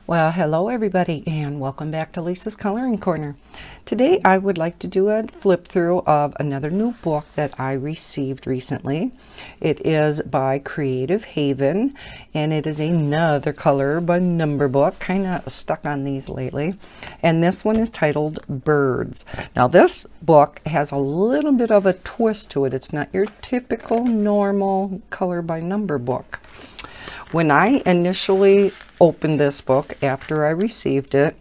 Well, hello everybody and welcome back to Lisa's Coloring Corner. Today I would like to do a flip through of another new book that I received recently. It is by Creative Haven and it is another color by number book. Kind of stuck on these lately. And this one is titled Birds. Now this book has a little bit of a twist to it. It's not your typical normal color by number book. When I initially opened this book after I received it,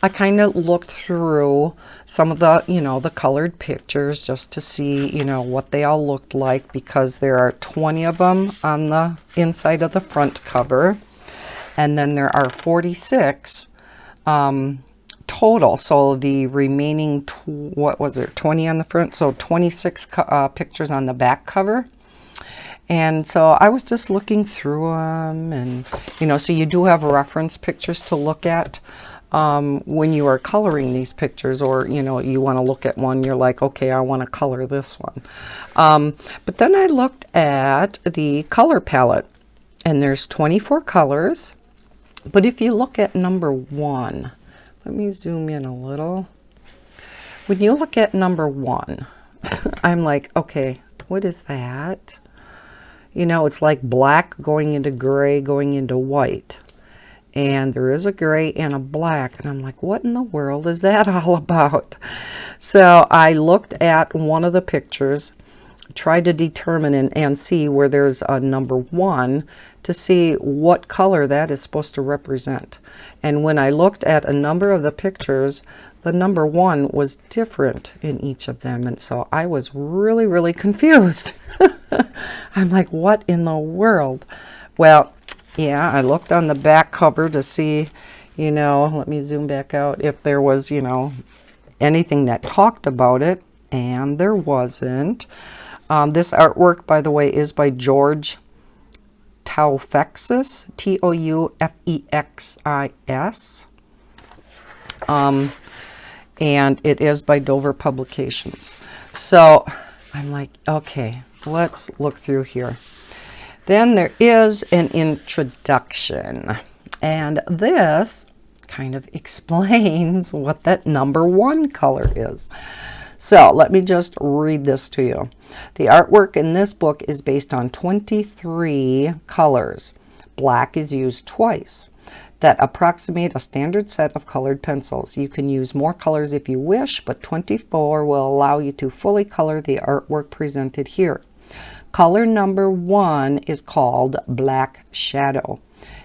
I kind of looked through some of the, the colored pictures just to see, what they all looked like, because there are 20 of them on the inside of the front cover. And then there are 46 total. So the remaining, 20 on the front? So 26 pictures on the back cover. And so I was just looking through them, and so you do have reference pictures to look at when you are coloring these pictures, or you want to look at one, you're like, okay, I want to color this one. But then I looked at the color palette, and there's 24 colors. But if you look at number 1, let me zoom in a little. When you look at number 1, I'm like, okay, what is that? It's like black going into gray, going into white. And there is a gray and a black. And I'm like, what in the world is that all about? So I looked at one of the pictures, tried to determine and see where there's a number 1 to see what color that is supposed to represent. And when I looked at a number of the pictures, the number 1 was different in each of them. And so I was really, really confused. I'm like, what in the world? Well, yeah, I looked on the back cover to see, let me zoom back out, if there was, anything that talked about it, and there wasn't. This artwork, by the way, is by George Toufexis, Toufexis. And it is by Dover Publications. So I'm like, okay, let's look through here. Then there is an introduction, and this kind of explains what that number 1 color is. So let me just read this to you. The artwork in this book is based on 23 colors. Black is used twice that approximate a standard set of colored pencils. You can use more colors if you wish, but 24 will allow you to fully color the artwork presented here. Color number 1 is called Black Shadow.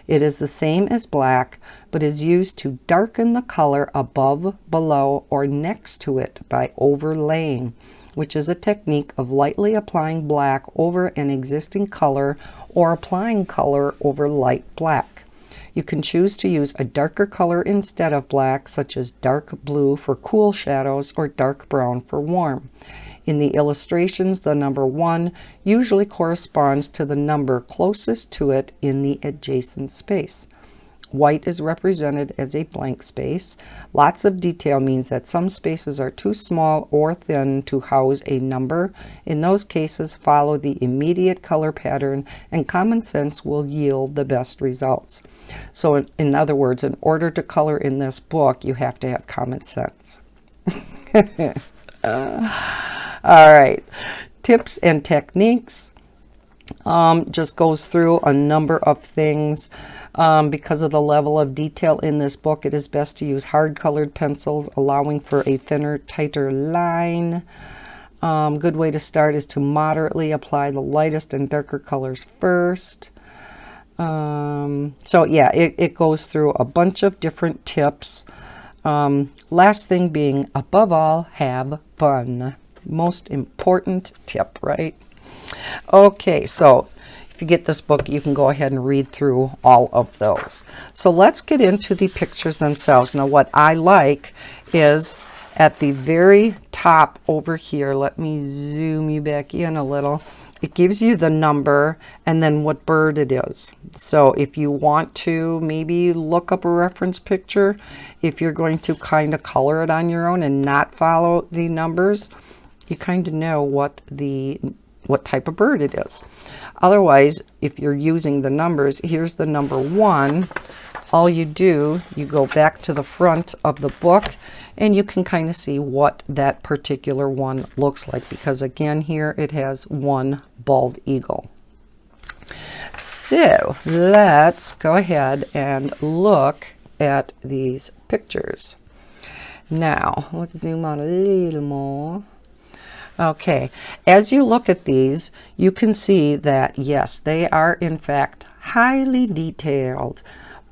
It is the same as black, but is used to darken the color above, below, or next to it by overlaying, which is a technique of lightly applying black over an existing color or applying color over light black. You can choose to use a darker color instead of black, such as dark blue for cool shadows or dark brown for warm. In the illustrations, the number 1 usually corresponds to the number closest to it in the adjacent space. White is represented as a blank space. Lots of detail means that some spaces are too small or thin to house a number. In those cases, follow the immediate color pattern, and common sense will yield the best results. So in other words, in order to color in this book, you have to have common sense. All right, tips and techniques. Just goes through a number of things. Because of the level of detail in this book, it is best to use hard colored pencils, allowing for a thinner, tighter line. Good way to start is to moderately apply the lightest and darker colors first. So yeah, it goes through a bunch of different tips. Last thing being, above all, have fun. Most important tip, right? Okay, so if you get this book, you can go ahead and read through all of those. So let's get into the pictures themselves. Now, what I like is at the very top over here, let me zoom you back in a little. It gives you the number and then what bird it is. So if you want to maybe look up a reference picture, if you're going to kind of color it on your own and not follow the numbers, you kind of know what type of bird it is. Otherwise, if you're using the numbers, here's the number 1. all you do, you go back to the front of the book and you can kind of see what that particular one looks like, because again here it has one bald eagle. So let's go ahead and look at these pictures. Now let's zoom out a little more. Okay, as you look at these, you can see that yes, they are in fact highly detailed,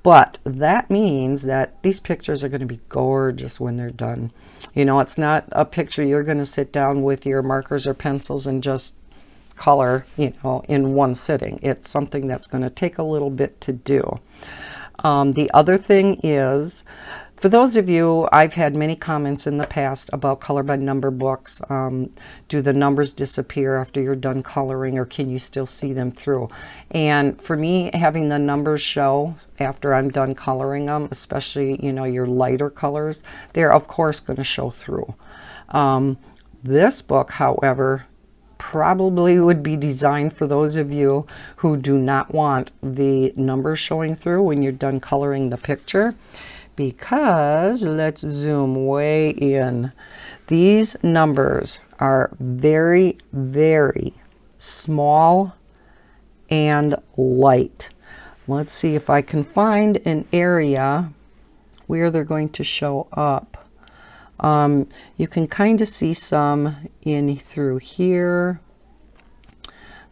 but that means that these pictures are going to be gorgeous when they're done. You know, it's not a picture you're going to sit down with your markers or pencils and just color, you know, in one sitting. It's something that's going to take a little bit to do. The other thing is, for those of you, I've had many comments in the past about color by number books. Do the numbers disappear after you're done coloring, or can you still see them through? And for me, having the numbers show after I'm done coloring them, especially, you know, your lighter colors, they're of course going to show through. This book, however, probably would be designed for those of you who do not want the numbers showing through when you're done coloring the picture. Because let's zoom way in. These numbers are very, very small and light. Let's see if I can find an area where they're going to show up. You can kind of see some in through here.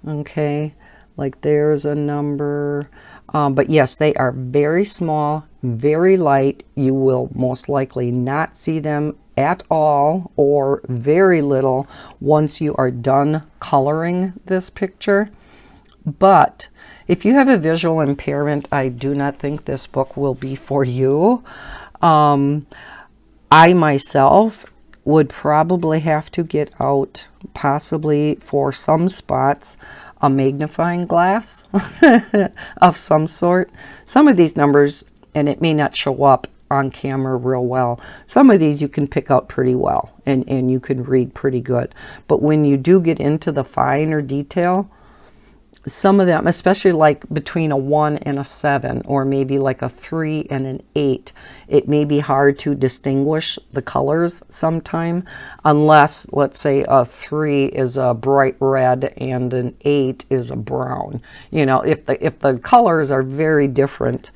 Okay, like there's a number. But yes, they are very small, very light. You will most likely not see them at all or very little once you are done coloring this picture. But if you have a visual impairment, I do not think this book will be for you. I myself would probably have to get out, possibly for some spots, a magnifying glass of some sort. Some of these numbers, and it may not show up on camera real well, some of these you can pick out pretty well and you can read pretty good. But when you do get into the finer detail, some of them, especially like between a 1 and a 7, or maybe like a 3 and an 8, it may be hard to distinguish the colors sometime, unless, let's say, a 3 is a bright red and an 8 is a brown. You know, if the colors are very different,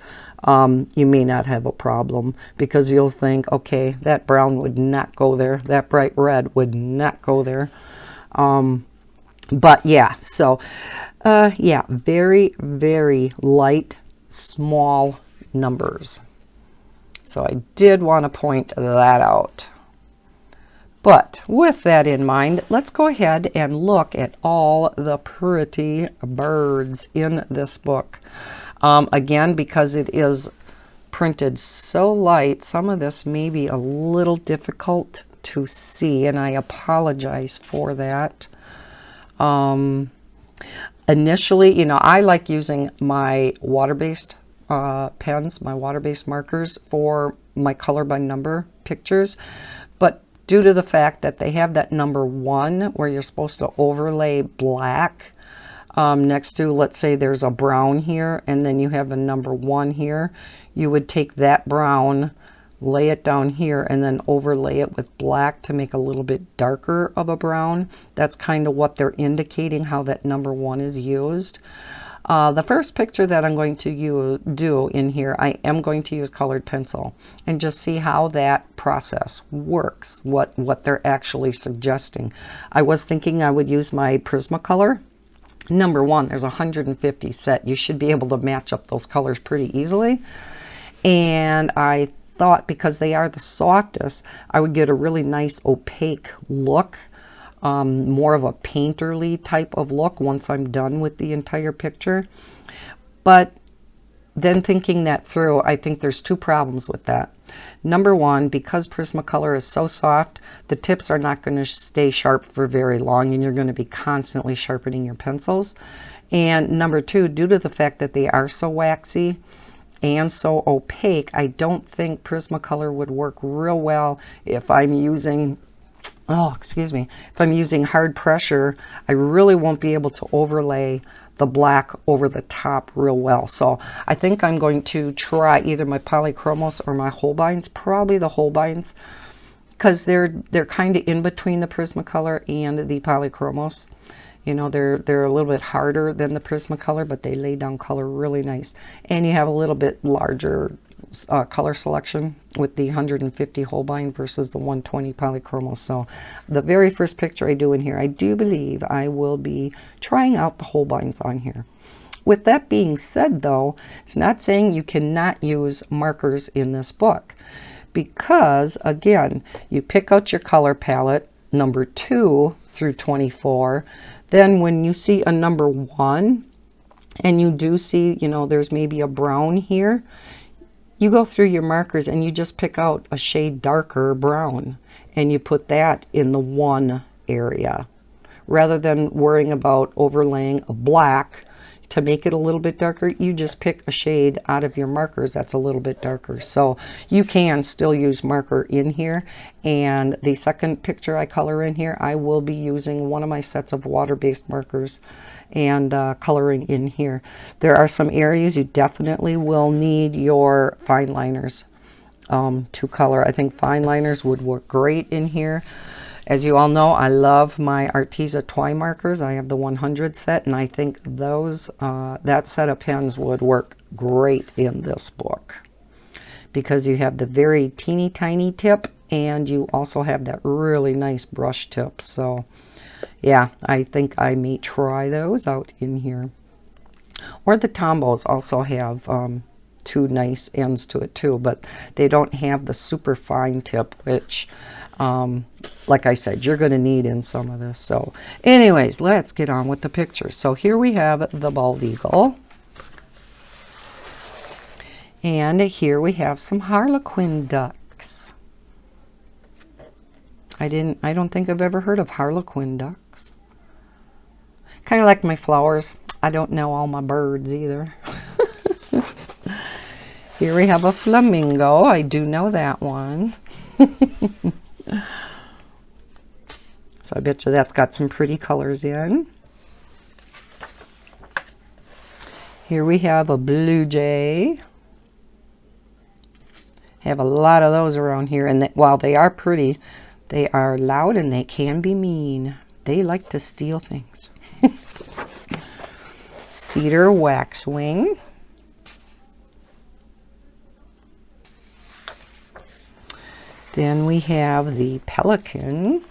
you may not have a problem, because you'll think, okay, that brown would not go there, that bright red would not go there. But yeah, so yeah, very, very light, small numbers. So I did want to point that out. But with that in mind, let's go ahead and look at all the pretty birds in this book. Again, because it is printed so light, some of this may be a little difficult to see, and I apologize for that. Initially, you know, I like using my water-based pens, my water-based markers for my color by number pictures, but due to the fact that they have that number 1 where you're supposed to overlay black next to, let's say there's a brown here and then you have a number 1 here, you would take that brown, lay it down here, and then overlay it with black to make a little bit darker of a brown. That's kind of what they're indicating, how that number 1 is used. The first picture that I'm going to do in here, I am going to use colored pencil and just see how that process works, what they're actually suggesting. I was thinking I would use my Prismacolor. Number 1, there's 150 set. You should be able to match up those colors pretty easily. And I thought, because they are the softest, I would get a really nice opaque look, more of a painterly type of look once I'm done with the entire picture. But then thinking that through, I think there's 2 problems with that. Number 1, because Prismacolor is so soft, the tips are not going to stay sharp for very long, and you're going to be constantly sharpening your pencils. And number 2, due to the fact that they are so waxy and so opaque, I don't think Prismacolor would work real well if I'm using oh, excuse me, if I'm using hard pressure, I really won't be able to overlay the black over the top real well. So I think I'm going to try either my polychromos or my Holbeins, probably the Holbeins, because they're kind of in between the Prismacolor and the polychromos. You know, they're a little bit harder than the Prismacolor, but they lay down color really nice. And you have a little bit larger color selection with the 150 Holbein versus the 120 polychromos. So the very first picture I do in here, I do believe I will be trying out the Holbeins on here. With that being said, though, it's not saying you cannot use markers in this book, because again, you pick out your color palette, number 2 through 24. Then when you see a number 1 and you do see, you know, there's maybe a brown here, you go through your markers and you just pick out a shade darker brown and you put that in the 1 area, rather than worrying about overlaying a black to make it a little bit darker. You just pick a shade out of your markers that's a little bit darker. So you can still use marker in here. And the second picture I color in here, I will be using one of my sets of water-based markers and coloring in here. There are some areas you definitely will need your fine liners to color. I think fine liners would work great in here. As you all know, I love my Arteza toy markers. I have the 100 set, and I think those that set of pens would work great in this book, because you have the very teeny tiny tip and you also have that really nice brush tip. So yeah, I think I may try those out in here. Or the Tombos also have 2 nice ends to it too, but they don't have the super fine tip, which like I said, you're going to need in some of this. So anyways, let's get on with the pictures. So here we have the bald eagle. And here we have some harlequin ducks. I don't think I've ever heard of harlequin ducks. Kind of like my flowers. I don't know all my birds either. Here we have a flamingo. I do know that one. So I bet you that's got some pretty colors in. Here we have a blue jay. Have a lot of those around here, and while they are pretty, they are loud and they can be mean. They like to steal things. Cedar waxwing. Then we have the pelican.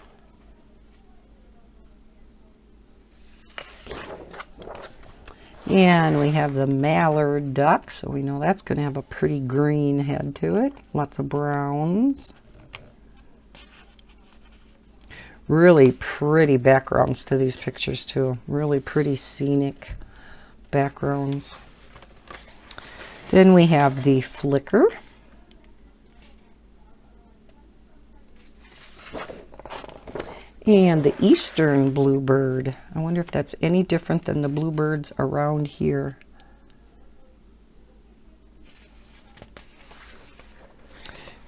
And we have the Mallard Duck, so we know that's going to have a pretty green head to it. Lots of browns. Really pretty backgrounds to these pictures too. Really pretty scenic backgrounds. Then we have the flicker. And the eastern bluebird. I wonder if that's any different than the bluebirds around here.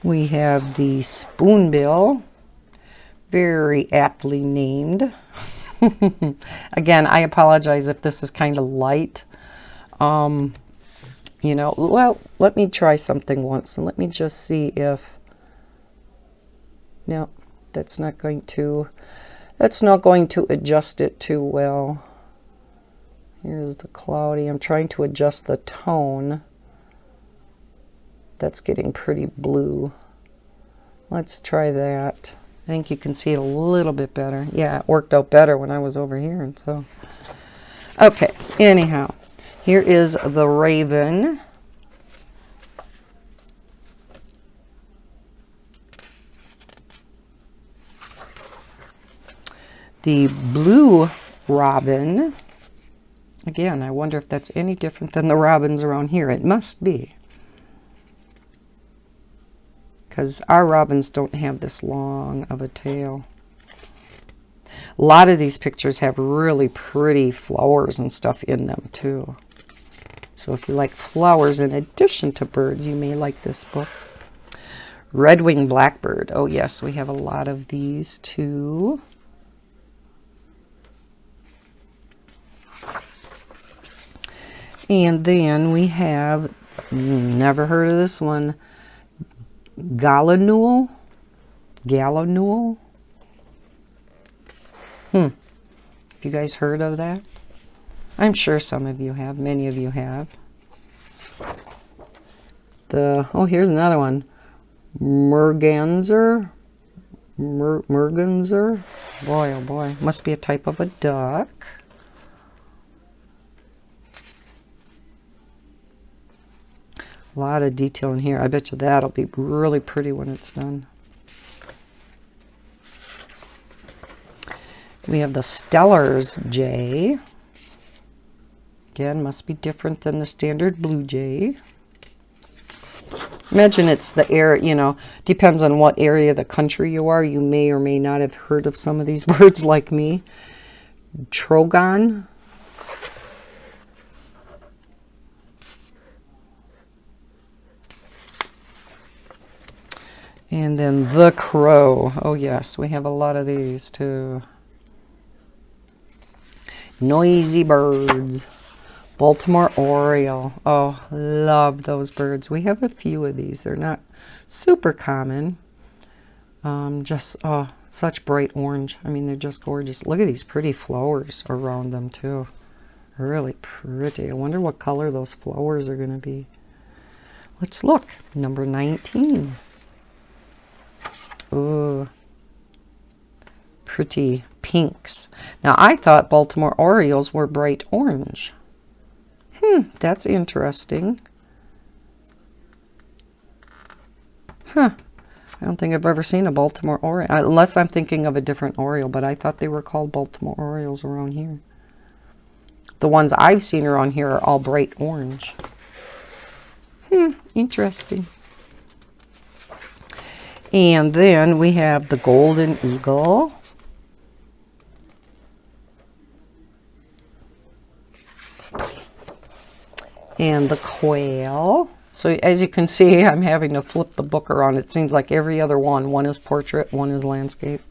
We have the spoonbill, very aptly named. Again, I apologize if this is kind of light. You know, well, let me try something once and let me just see if, no, that's not going to adjust it too well. Here's the cloudy. I'm trying to adjust the tone. That's getting pretty blue. Let's try that. I think you can see it a little bit better. Yeah, it worked out better when I was over here. And so, okay, anyhow, here is the raven. The blue robin. Again, I wonder if that's any different than the robins around here. It must be, because our robins don't have this long of a tail. A lot of these pictures have really pretty flowers and stuff in them too. So if you like flowers in addition to birds, you may like this book. Red-winged blackbird. Oh yes, we have a lot of these too. And then we have, never heard of this one, Gallinule. Gallinule. Have you guys heard of that? I'm sure some of you have. Many of you have. Oh, here's another one. Merganser. Merganser. Boy, oh boy. Must be a type of a duck. A lot of detail in here. I bet you that'll be really pretty when it's done. We have the Stellar's jay. Again, must be different than the standard blue jay. Imagine it's the area, you know, depends on what area of the country you are. You may or may not have heard of some of these birds like me. Trogon. And then the crow. Oh yes, we have a lot of these too. Noisy birds. Baltimore Oriole. Oh, love those birds. We have a few of these. They're not super common. Just, oh, such bright orange. I mean, they're just gorgeous. Look at these pretty flowers around them too. Really pretty. I wonder what color those flowers are going to be. Let's look. Number 19. Ooh, pretty pinks. Now, I thought Baltimore Orioles were bright orange. That's interesting. Huh. I don't think I've ever seen a Baltimore Oriole, unless I'm thinking of a different Oriole, but I thought they were called Baltimore Orioles around here. The ones I've seen around here are all bright orange. Interesting. And then we have the golden eagle. And the quail. So as you can see, I'm having to flip the book around. It seems like every other one. One is portrait, one is landscape.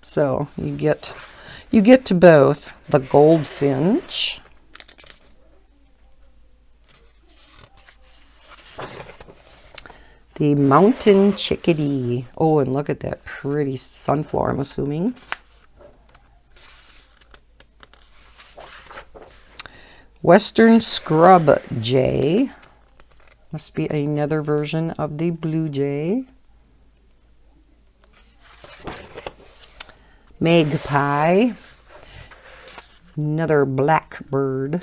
So you get to both. The goldfinch. The mountain chickadee. Oh, and look at that pretty sunflower, I'm assuming. Western scrub jay. Must be another version of the blue jay. Magpie. Another blackbird.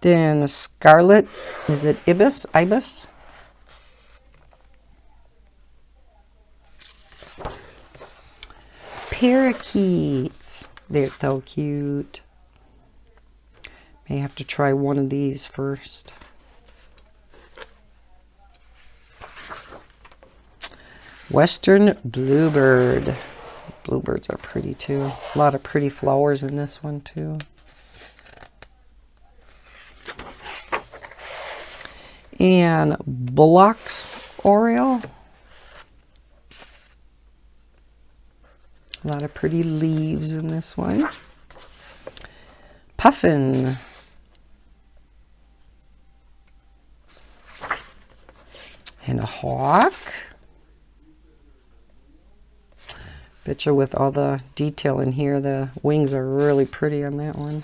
Then scarlet, is it ibis? Ibis? Parakeets. They're so cute. May have to try one of these first. Western bluebird. Bluebirds are pretty too. A lot of pretty flowers in this one too. And Bullock's Oriole. A lot of pretty leaves in this one. Puffin. And a hawk. Betcha with all the detail in here, the wings are really pretty on that one.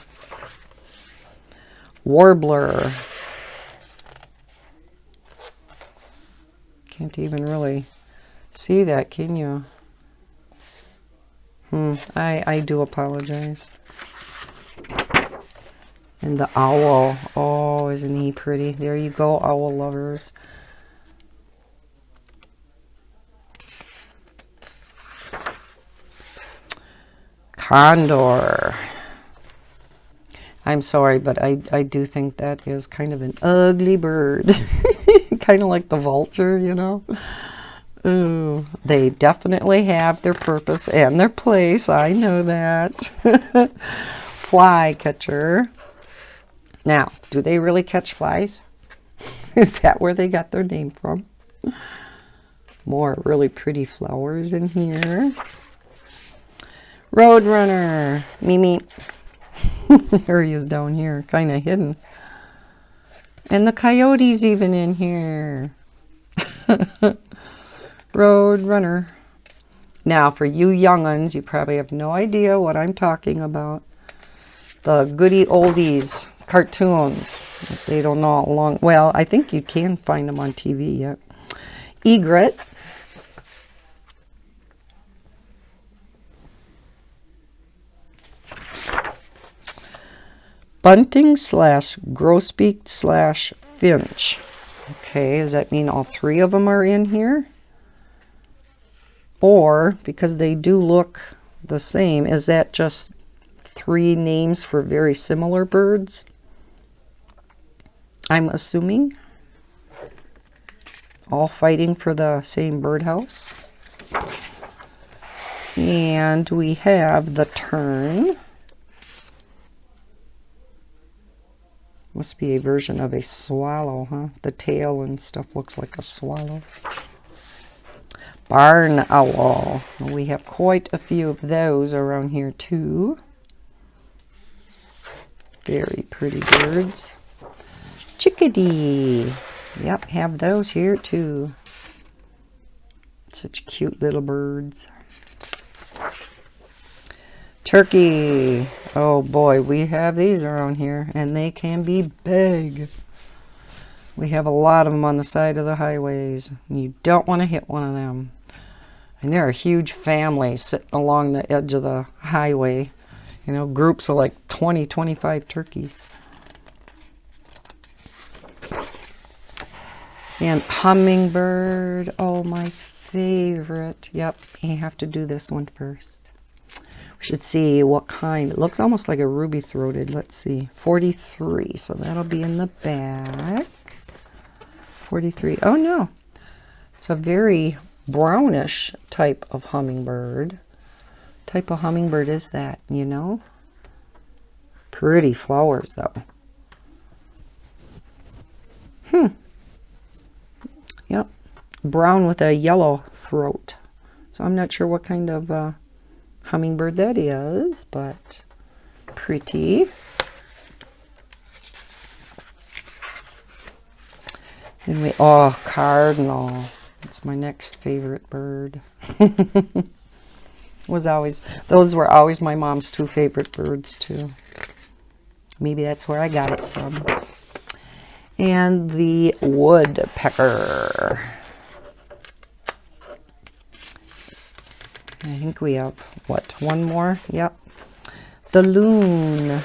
Warbler. Can't even really see that, can you? I do apologize. And the owl. Oh, isn't he pretty? There you go, owl lovers. Condor. I'm sorry, but I do think that is kind of an ugly bird. Kind of like the vulture, you know. Ooh, they definitely have their purpose and their place. I know that. Fly catcher. Now, do they really catch flies? Is that where they got their name from? More really pretty flowers in here. Roadrunner, Mimi. There he is down here, kind of hidden. And the coyote's even in here. Roadrunner. Now, for you young'uns, you probably have no idea what I'm talking about. The goody oldies cartoons. They don't know how long. Well, I think you can find them on TV yet. Egret. Bunting / grosbeak / finch. Okay, does that mean all three of them are in here? Or, because they do look the same, is that just three names for very similar birds? I'm assuming. All fighting for the same birdhouse. And we have the tern. Must be a version of a swallow, huh? The tail and stuff looks like a swallow. Barn owl. We have quite a few of those around here too. Very pretty birds. Chickadee. Yep, have those here too. Such cute little birds. Turkey. Oh boy, we have these around here, and they can be big. We have a lot of them on the side of the highways, and you don't want to hit one of them. And there are huge families sitting along the edge of the highway. You know, groups of like 20, 25 turkeys. And hummingbird. Oh, my favorite. Yep, you have to do this one first. We should see what kind. It looks almost like a ruby-throated. Let's see. 43. So that'll be in the back. 43. Oh, no. It's a very brownish type of hummingbird. Type of hummingbird is that, you know? Pretty flowers, though. Yep. Brown with a yellow throat. So I'm not sure what kind of hummingbird that is, but pretty. Then cardinal. It's my next favorite bird. Those were always my mom's two favorite birds too. Maybe that's where I got it from. And the woodpecker. I think we have, what, one more? Yep. The loon. A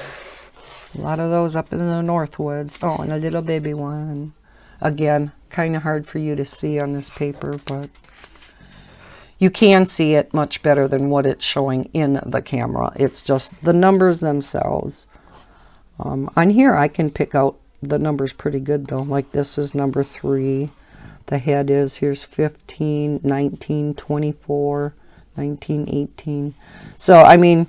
lot of those up in the north woods. Oh, and a little baby one. Again, kind of hard for you to see on this paper, but you can see it much better than what it's showing in the camera. It's just the numbers themselves. On here, I can pick out the numbers pretty good, though. Like this is number 3. The head is, here's 15, 19, 24, 19, 18. So, I mean,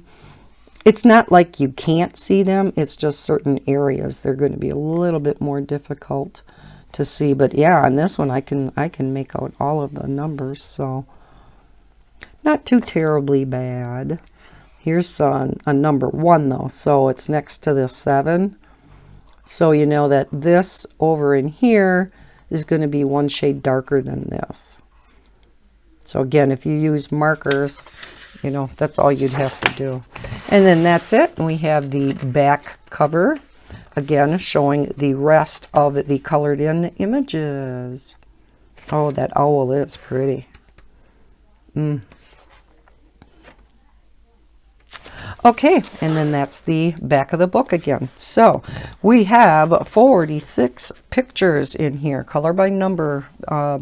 it's not like you can't see them. It's just certain areas. They're going to be a little bit more difficult to see. But yeah, on this one, I can make out all of the numbers. So, not too terribly bad. Here's a number 1, though. So, it's next to the 7. So, you know that this over in here is going to be one shade darker than this. So again, if you use markers, you know, that's all you'd have to do. And then that's it. We have the back cover, again, showing the rest of the colored in images. Oh, that owl is pretty. Okay, and then that's the back of the book again. So we have 46 pictures in here, color by number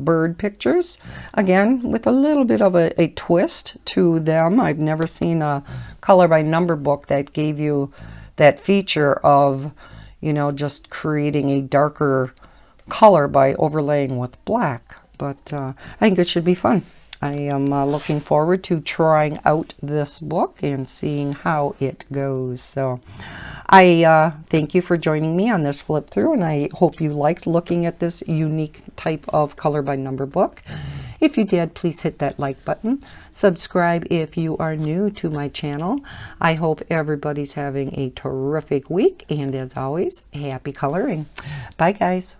bird pictures. Again, with a little bit of a twist to them. I've never seen a color by number book that gave you that feature of, you know, just creating a darker color by overlaying with black. But I think it should be fun. I am looking forward to trying out this book and seeing how it goes. So, I thank you for joining me on this flip through, and I hope you liked looking at this unique type of color by number book. If you did, please hit that like button. Subscribe if you are new to my channel. I hope everybody's having a terrific week, and as always, happy coloring. Bye, guys.